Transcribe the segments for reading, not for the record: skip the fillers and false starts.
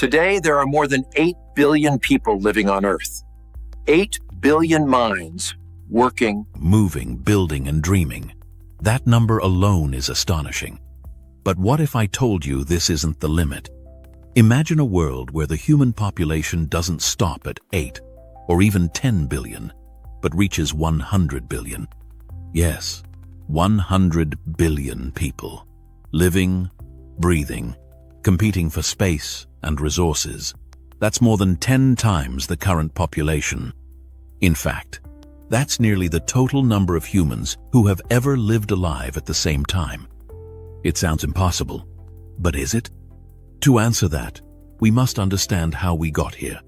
Today, there are more than 8 billion people living on Earth. 8 billion minds working, moving, building, and dreaming. That number alone is astonishing. But what if I told you this isn't the limit? Imagine a world where the human population doesn't stop at 8 or even 10 billion, but reaches 100 billion. Yes, 100 billion people, living, breathing, competing for space and resources. That's more than 10 times the current population. In fact, that's nearly the total number of humans who have ever lived alive at the same time. It sounds impossible, but is it? To answer that, we must understand how we got here.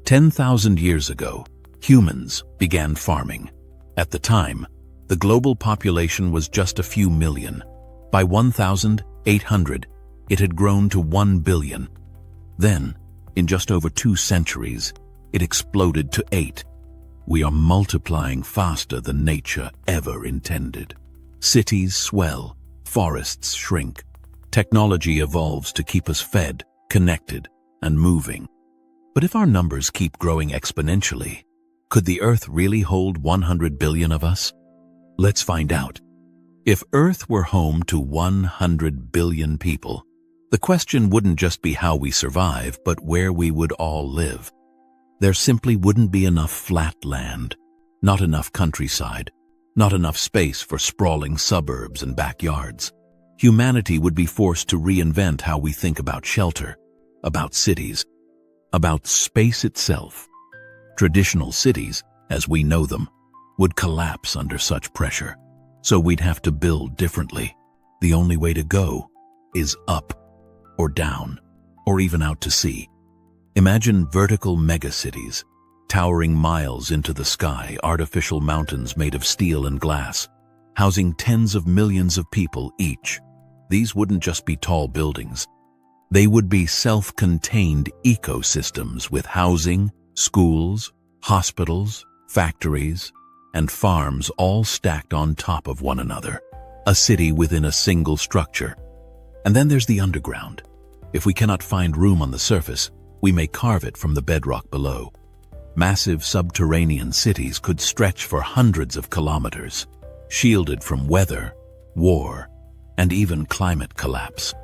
10,000 years ago, humans began farming. At the time, the global population was just a few million. By 1,800, it had grown to 1 billion. Then, in just over 2 centuries, it exploded to 8. We are multiplying faster than nature ever intended. Cities swell, forests shrink. Technology evolves to keep us fed, connected, and moving. But if our numbers keep growing exponentially, could the Earth really hold 100 billion of us? Let's find out. If Earth were home to 100 billion people, the question wouldn't just be how we survive, but where we would all live. There simply wouldn't be enough flat land, not enough countryside, not enough space for sprawling suburbs and backyards. Humanity would be forced to reinvent how we think about shelter, about cities, about space itself. Traditional cities, as we know them, would collapse under such pressure, so we'd have to build differently. The only way to go is up, or down, or even out to sea. Imagine vertical megacities, towering miles into the sky, artificial mountains made of steel and glass, housing tens of millions of people each. These wouldn't just be tall buildings. They would be self-contained ecosystems with housing, schools, hospitals, factories, and farms all stacked on top of one another. A city within a single structure. And then there's the underground. If we cannot find room on the surface, we may carve it from the bedrock below. Massive subterranean cities could stretch for hundreds of kilometers, shielded from weather, war, and even climate collapse.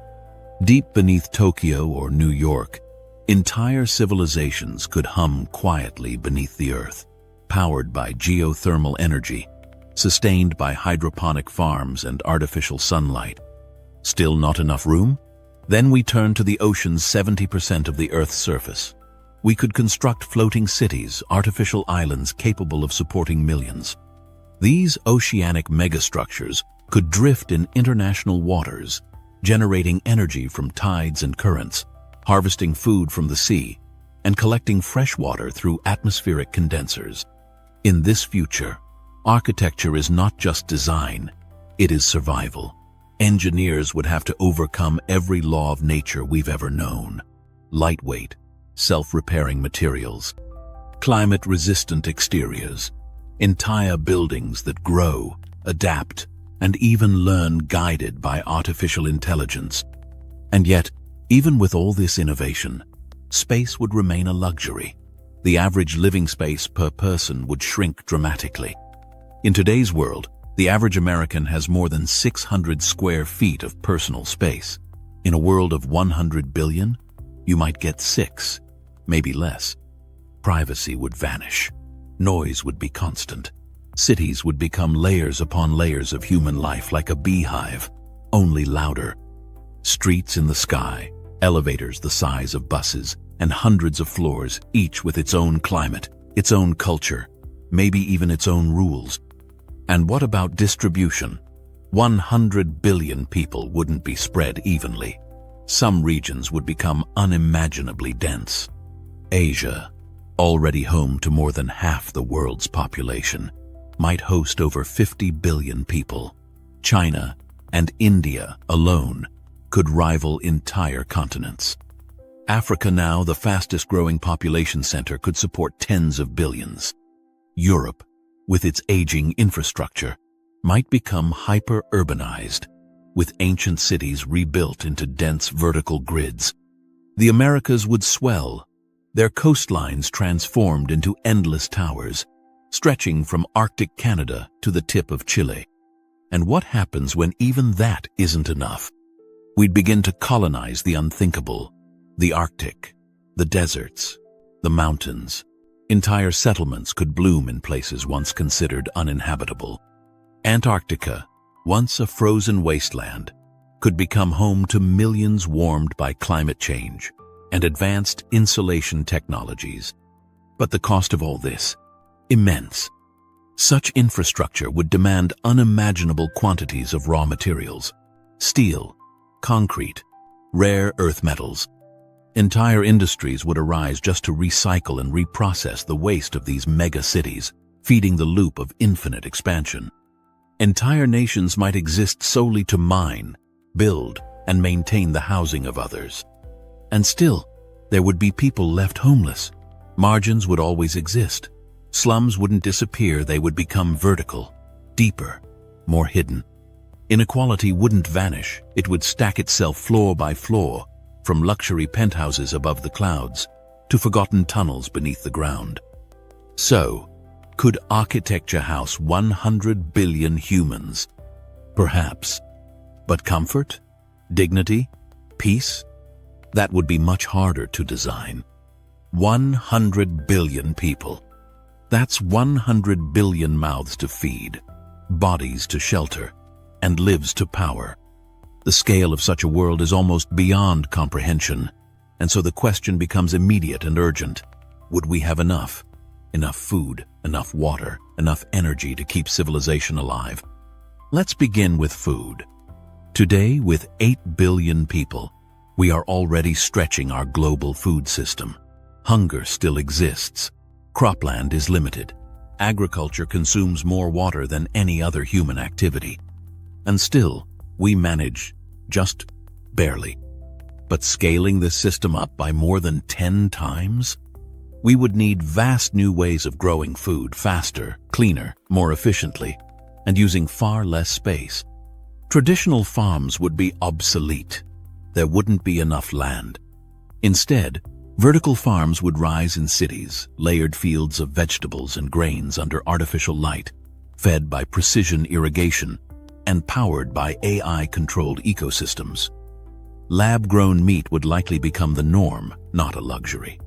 Deep beneath Tokyo or New York, entire civilizations could hum quietly beneath the earth, powered by geothermal energy, sustained by hydroponic farms and artificial sunlight. Still not enough room? Then we turn to the ocean's 70% of the Earth's surface. We could construct floating cities, artificial islands capable of supporting millions. These oceanic megastructures could drift in international waters, generating energy from tides and currents, harvesting food from the sea, and collecting fresh water through atmospheric condensers. In this future, architecture is not just design, it is survival. Engineers would have to overcome every law of nature we've ever known. Lightweight, self-repairing materials, climate-resistant exteriors, entire buildings that grow, adapt, and even learn guided by artificial intelligence. And yet, even with all this innovation, space would remain a luxury. The average living space per person would shrink dramatically. In today's world, the average American has more than 600 square feet of personal space. In a world of 100 billion, you might get 6, maybe less. Privacy would vanish. Noise would be constant. Cities would become layers upon layers of human life like a beehive, only louder. Streets in the sky, elevators the size of buses, and hundreds of floors, each with its own climate, its own culture, maybe even its own rules. And what about distribution? 100 billion people wouldn't be spread evenly. Some regions would become unimaginably dense. Asia, already home to more than half the world's population, might host over 50 billion people. China and India alone could rival entire continents. Africa, now the fastest growing population center, could support tens of billions. Europe, with its aging infrastructure, might become hyper-urbanized, with ancient cities rebuilt into dense vertical grids. The Americas would swell, their coastlines transformed into endless towers, stretching from Arctic Canada to the tip of Chile. And what happens when even that isn't enough? We'd begin to colonize the unthinkable, the Arctic, the deserts, the mountains. Entire settlements could bloom in places once considered uninhabitable. Antarctica, once a frozen wasteland, could become home to millions warmed by climate change and advanced insulation technologies. But the cost of all this, immense. Such infrastructure would demand unimaginable quantities of raw materials: steel, concrete, rare earth metals. Entire industries would arise just to recycle and reprocess the waste of these mega cities, feeding the loop of infinite expansion. Entire nations might exist solely to mine, build, and maintain the housing of others. And still, there would be people left homeless. Margins would always exist. Slums wouldn't disappear, they would become vertical, deeper, more hidden. Inequality wouldn't vanish, it would stack itself floor by floor, from luxury penthouses above the clouds to forgotten tunnels beneath the ground. So, could architecture house 100 billion humans? Perhaps. But comfort? Dignity? Peace? That would be much harder to design. 100 billion people. That's 100 billion mouths to feed, bodies to shelter, and lives to power. The scale of such a world is almost beyond comprehension, and so the question becomes immediate and urgent. Would we have enough? Enough food, enough water, enough energy to keep civilization alive? Let's begin with food. Today, with 8 billion people, we are already stretching our global food system. Hunger still exists. Cropland is limited. Agriculture consumes more water than any other human activity. And still, we manage just barely. But scaling this system up by more than 10 times? We would need vast new ways of growing food faster, cleaner, more efficiently, and using far less space. Traditional farms would be obsolete. There wouldn't be enough land. Instead, vertical farms would rise in cities, layered fields of vegetables and grains under artificial light, fed by precision irrigation, and powered by AI-controlled ecosystems. Lab-grown meat would likely become the norm, not a luxury.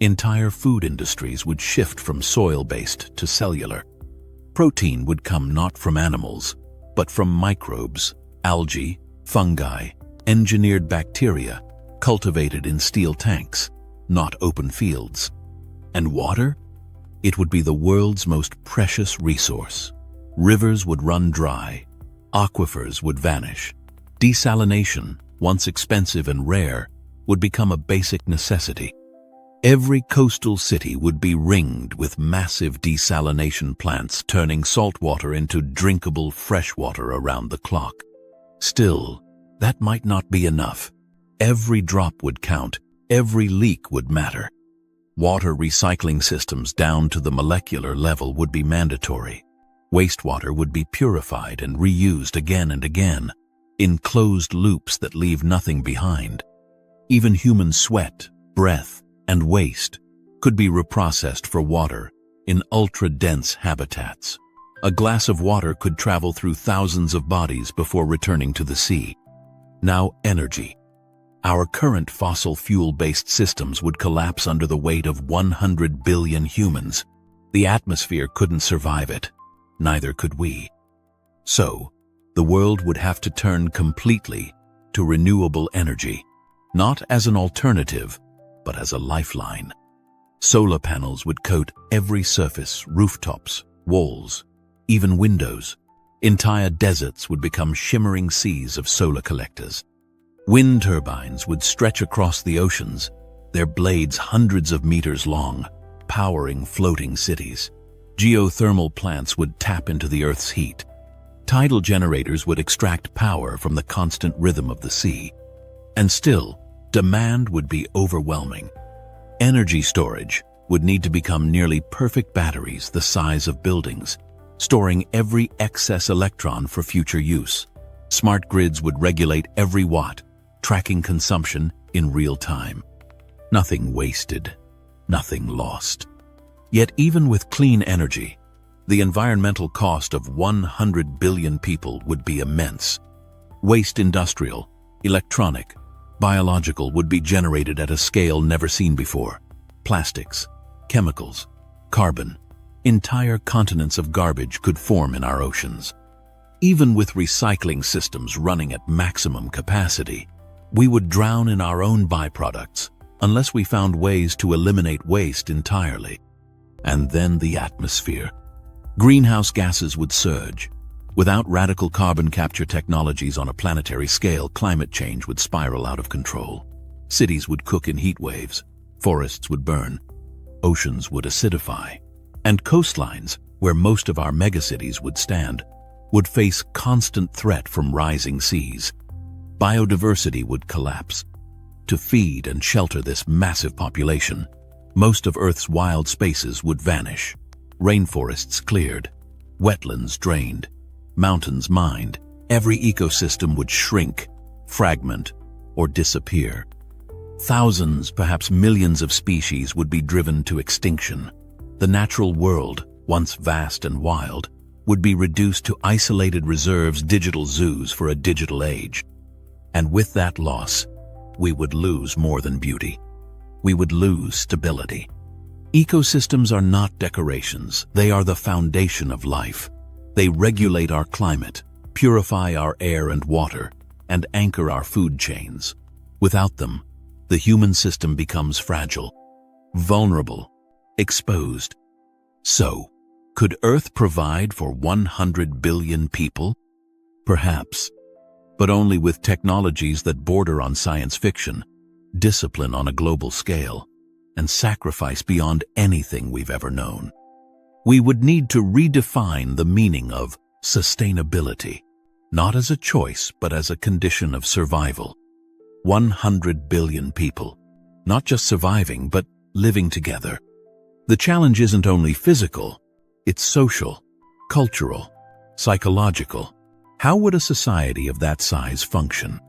Entire food industries would shift from soil-based to cellular. Protein would come not from animals, but from microbes, algae, fungi, engineered bacteria, cultivated in steel tanks, not open fields. And water? It would be the world's most precious resource. Rivers would run dry. Aquifers would vanish. Desalination, once expensive and rare, would become a basic necessity. Every coastal city would be ringed with massive desalination plants turning saltwater into drinkable freshwater around the clock. Still, that might not be enough. Every drop would count, every leak would matter. Water recycling systems down to the molecular level would be mandatory. Wastewater would be purified and reused again and again, in closed loops that leave nothing behind. Even human sweat, breath, and waste could be reprocessed for water in ultra-dense habitats. A glass of water could travel through thousands of bodies before returning to the sea. Now, energy. Our current fossil fuel-based systems would collapse under the weight of 100 billion humans. The atmosphere couldn't survive it. Neither could we. So, the world would have to turn completely to renewable energy, not as an alternative, but as a lifeline. Solar panels would coat every surface, rooftops, walls, even windows. Entire deserts would become shimmering seas of solar collectors. Wind turbines would stretch across the oceans, their blades hundreds of meters long, powering floating cities. Geothermal plants would tap into the Earth's heat. Tidal generators would extract power from the constant rhythm of the sea. And still, demand would be overwhelming. Energy storage would need to become nearly perfect batteries the size of buildings, storing every excess electron for future use. Smart grids would regulate every watt, tracking consumption in real time. Nothing wasted, nothing lost. Yet even with clean energy, the environmental cost of 100 billion people would be immense. Waste industrial, electronic, biological would be generated at a scale never seen before. Plastics, chemicals, carbon, entire continents of garbage could form in our oceans. Even with recycling systems running at maximum capacity, we would drown in our own byproducts unless we found ways to eliminate waste entirely. And then the atmosphere. Greenhouse gases would surge. Without radical carbon capture technologies on a planetary scale, climate change would spiral out of control. Cities would cook in heat waves, forests would burn, oceans would acidify, and coastlines, where most of our megacities would stand, would face constant threat from rising seas. Biodiversity would collapse. To feed and shelter this massive population, most of Earth's wild spaces would vanish. Rainforests cleared, wetlands drained, mountains mined. Every ecosystem would shrink, fragment, or disappear. Thousands, perhaps millions of species would be driven to extinction. The natural world, once vast and wild, would be reduced to isolated reserves, digital zoos for a digital age. And with that loss, we would lose more than beauty. We would lose stability. Ecosystems are not decorations. They are the foundation of life. They regulate our climate, purify our air and water, and anchor our food chains. Without them, the human system becomes fragile, vulnerable, exposed. So, could Earth provide for 100 billion people? Perhaps, but only with technologies that border on science fiction, discipline on a global scale, and sacrifice beyond anything we've ever known. We would need to redefine the meaning of sustainability, not as a choice, but as a condition of survival. 100 billion people, not just surviving, but living together. The challenge isn't only physical, it's social, cultural, psychological. How would a society of that size function?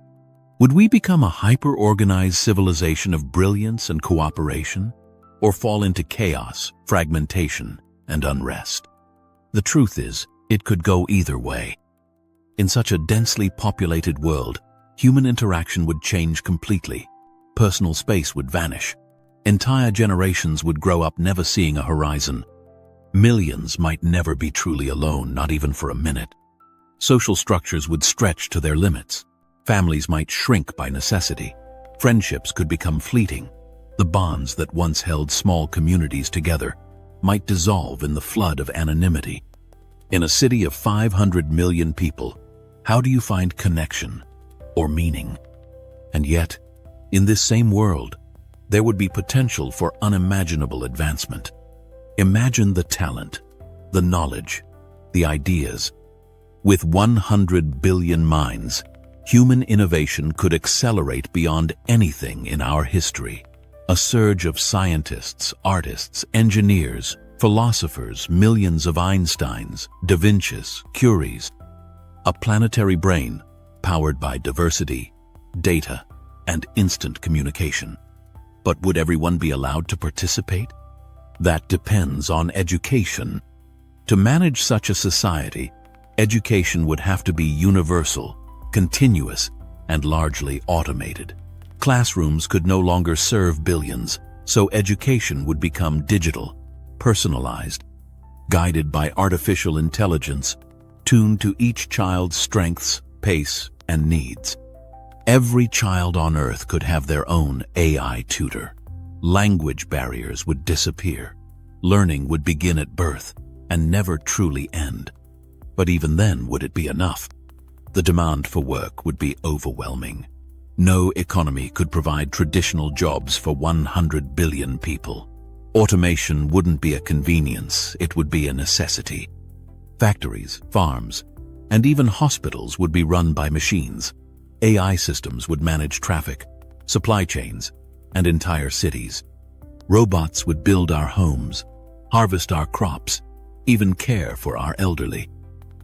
Would we become a hyper-organized civilization of brilliance and cooperation, or fall into chaos, fragmentation, and unrest? The truth is, it could go either way. In such a densely populated world, human interaction would change completely. Personal space would vanish. Entire generations would grow up never seeing a horizon. Millions might never be truly alone, not even for a minute. Social structures would stretch to their limits. Families might shrink by necessity. Friendships could become fleeting. The bonds that once held small communities together might dissolve in the flood of anonymity. In a city of 500 million people, how do you find connection or meaning? And yet, in this same world, there would be potential for unimaginable advancement. Imagine the talent, the knowledge, the ideas. With 100 billion minds, human innovation could accelerate beyond anything in our history. A surge of scientists, artists, engineers, philosophers, millions of Einsteins, Da Vinci's, Curies. A planetary brain powered by diversity, data, and instant communication. But would everyone be allowed to participate? That depends on education. To manage such a society, education would have to be universal, continuous, and largely automated. Classrooms could no longer serve billions, so education would become digital, personalized, guided by artificial intelligence, tuned to each child's strengths, pace, and needs. Every child on Earth could have their own AI tutor. Language barriers would disappear. Learning would begin at birth and never truly end. But even then, would it be enough? The demand for work would be overwhelming. No economy could provide traditional jobs for 100 billion people. Automation wouldn't be a convenience, it would be a necessity. Factories, farms, and even hospitals would be run by machines. AI systems would manage traffic, supply chains, and entire cities. Robots would build our homes, harvest our crops, even care for our elderly.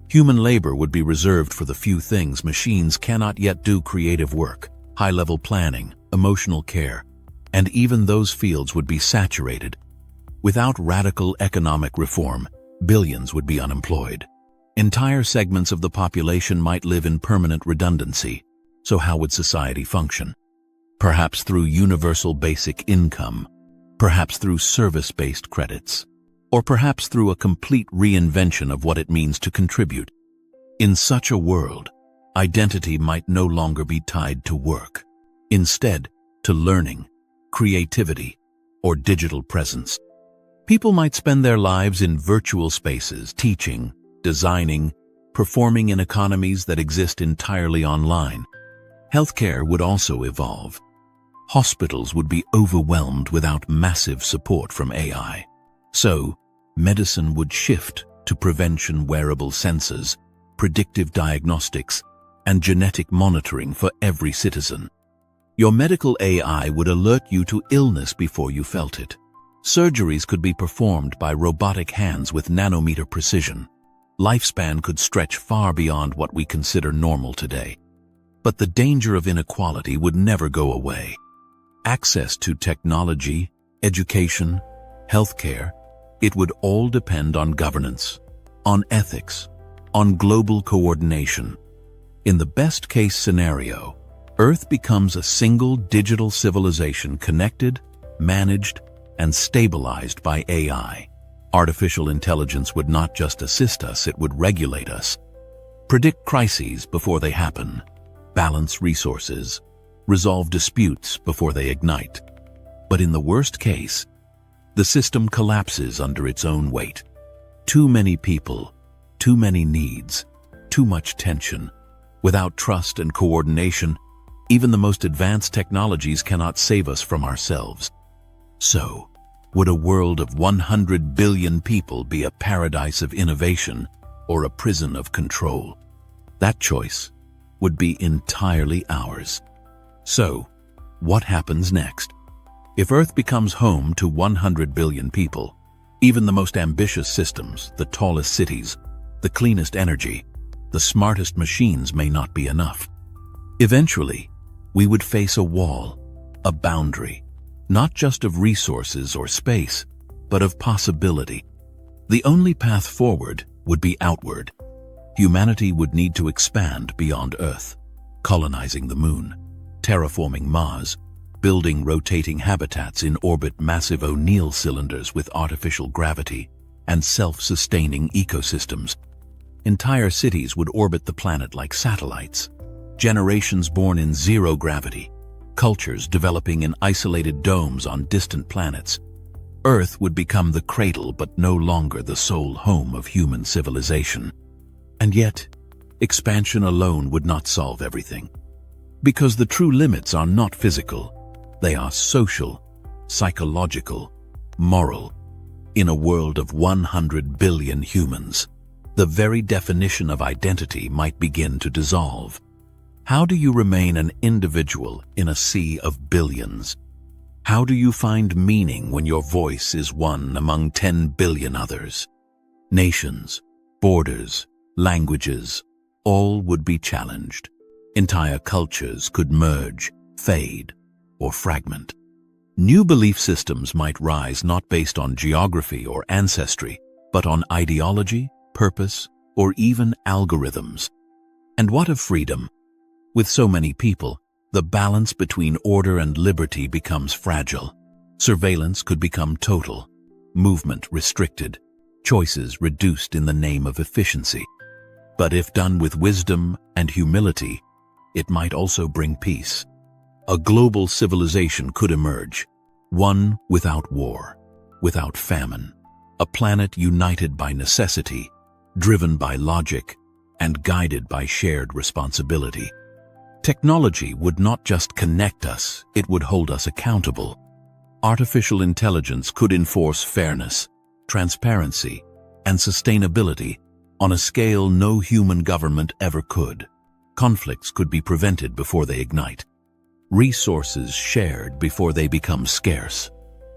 Human labor would be reserved for the few things machines cannot yet do: creative work, high-level planning, emotional care, and even those fields would be saturated. Without radical economic reform, billions would be unemployed. Entire segments of the population might live in permanent redundancy. So how would society function? Perhaps through universal basic income, perhaps through service-based credits, or perhaps through a complete reinvention of what it means to contribute. In such a world, identity might no longer be tied to work. Instead, to learning, creativity, or digital presence. People might spend their lives in virtual spaces, teaching, designing, performing in economies that exist entirely online. Healthcare would also evolve. Hospitals would be overwhelmed without massive support from AI. So, medicine would shift to prevention wearable sensors, predictive diagnostics, and genetic monitoring for every citizen. Your medical AI would alert you to illness before you felt it. Surgeries could be performed by robotic hands with nanometer precision. Lifespan could stretch far beyond what we consider normal today. But the danger of inequality would never go away. Access to technology, education, healthcare, it would all depend on governance, on ethics, on global coordination. In the best-case scenario, Earth becomes a single digital civilization connected, managed, and stabilized by AI. Artificial intelligence would not just assist us, it would regulate us. Predict crises before they happen, balance resources, resolve disputes before they ignite. But in the worst case, the system collapses under its own weight. Too many people, too many needs, too much tension. Without trust and coordination, even the most advanced technologies cannot save us from ourselves. So, would a world of 100 billion people be a paradise of innovation or a prison of control? That choice would be entirely ours. So, what happens next? If Earth becomes home to 100 billion people, even the most ambitious systems, the tallest cities, the cleanest energy, the smartest machines may not be enough. Eventually, we would face a wall, a boundary, not just of resources or space, but of possibility. The only path forward would be outward. Humanity would need to expand beyond Earth, colonizing the Moon, terraforming Mars, building rotating habitats in orbit, massive O'Neill cylinders with artificial gravity, and self-sustaining ecosystems. Entire cities would orbit the planet like satellites. Generations born in zero gravity, cultures developing in isolated domes on distant planets. Earth would become the cradle but no longer the sole home of human civilization. And yet, expansion alone would not solve everything. Because the true limits are not physical, they are social, psychological, moral. In a world of 100 billion humans, the very definition of identity might begin to dissolve. How do you remain an individual in a sea of billions? How do you find meaning when your voice is one among 10 billion others? Nations, borders, languages, all would be challenged. Entire cultures could merge, fade, or fragment. New belief systems might rise not based on geography or ancestry, but on ideology, purpose, or even algorithms. And what of freedom? With so many people, the balance between order and liberty becomes fragile. Surveillance could become total, movement restricted, choices reduced in the name of efficiency. But if done with wisdom and humility, it might also bring peace. A global civilization could emerge, one without war, without famine, a planet united by necessity, driven by logic, and guided by shared responsibility. Technology would not just connect us, it would hold us accountable. Artificial intelligence could enforce fairness, transparency, and sustainability on a scale no human government ever could. Conflicts could be prevented before they ignite. Resources shared before they become scarce.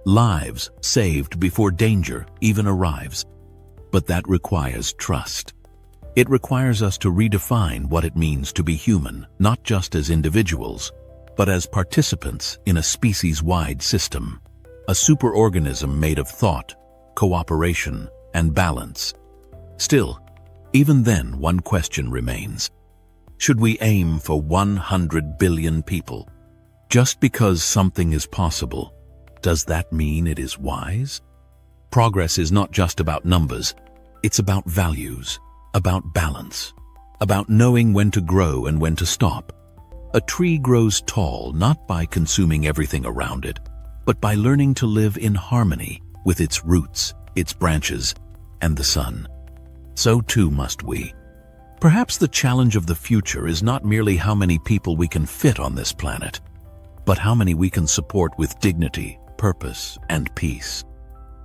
Lives saved before danger even arrives. But that requires trust. It requires us to redefine what it means to be human, not just as individuals, but as participants in a species-wide system, a superorganism made of thought, cooperation, and balance. Still, even then, one question remains. Should we aim for 100 billion people? Just because something is possible, does that mean it is wise? Progress is not just about numbers, it's about values, about balance, about knowing when to grow and when to stop. A tree grows tall not by consuming everything around it, but by learning to live in harmony with its roots, its branches, and the sun. So too must we. Perhaps the challenge of the future is not merely how many people we can fit on this planet, but how many we can support with dignity, purpose, and peace.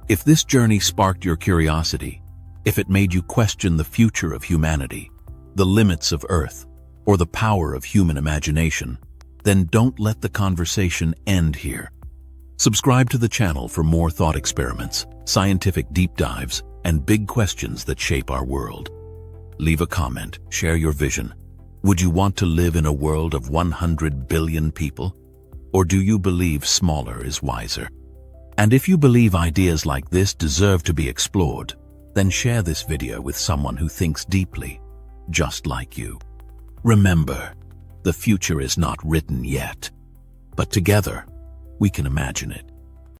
If this journey sparked your curiosity, if it made you question the future of humanity, the limits of Earth, or the power of human imagination, then don't let the conversation end here. Subscribe to the channel for more thought experiments, scientific deep dives, and big questions that shape our world. Leave a comment, share your vision. Would you want to live in a world of 100 billion people? Or do you believe smaller is wiser? And if you believe ideas like this deserve to be explored, then share this video with someone who thinks deeply, just like you. Remember, the future is not written yet, but together, we can imagine it.